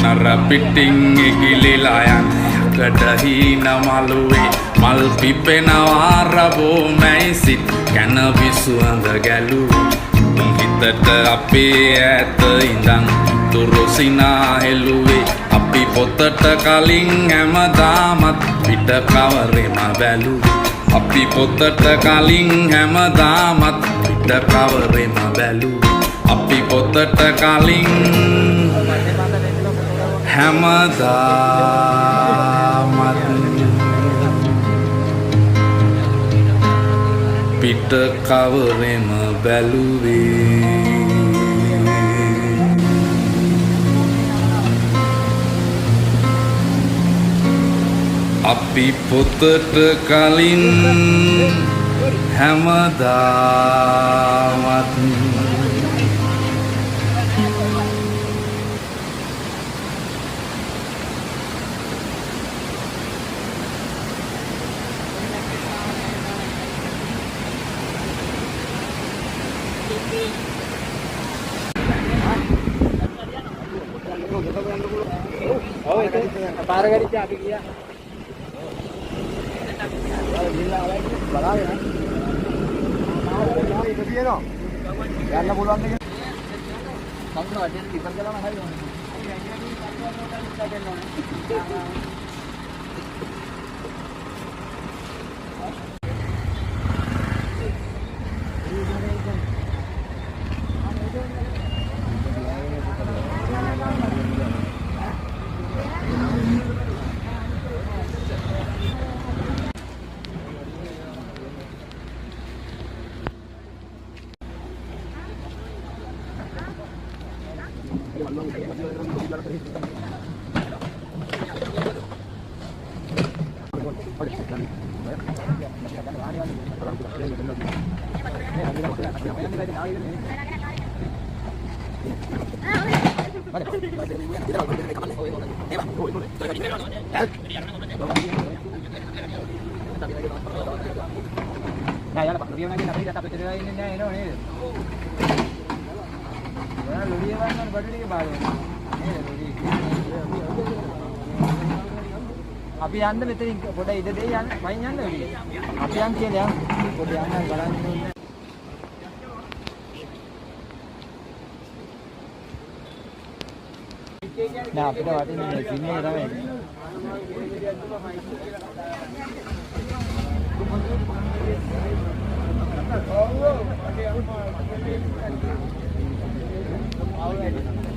අර පිටින් ඉගිලිලා යන යකඩ හීන මළුවේ මල් පිපෙනවා රබෝ මැයිසිත් කන විසුවඳ ගැලුවේ හිතට අපේ ඈත ඉඳන් තුරුසිනා හෙළුවේ අපි පොතට කලින් හැමදාමත් පිට කවරෙම බැලුවේ අපි පොතට කලින් හැමදාමත් පිට කවරෙම බැලුවේ අපි පොතට කලින් හැමදාමත් පිට කවරෙම බැලුවේ අපි පොතට කලින් හැමදාමත් Oh, itu para garis api kia. Balawe. Itu dia no. Yalla පුළුවන් නේ. කවුරුද අද ඉවර කළාම හරි ඕනේ. Nah, ya lah Pak, dia lagi nak pergi tak percaya ini ni ni. Ya, lori mana baru ni baru. Ni lori. අපි යන්න මෙතනින් පොඩ ඉඩ දෙයි යන්න වයින් යන්න වෙලී. අපි යන් කියලා යන්න. පොඩ යන්න බලන්න ඕනේ. නෑ අපිට වටින්නේ සිංහල තමයි. Oh,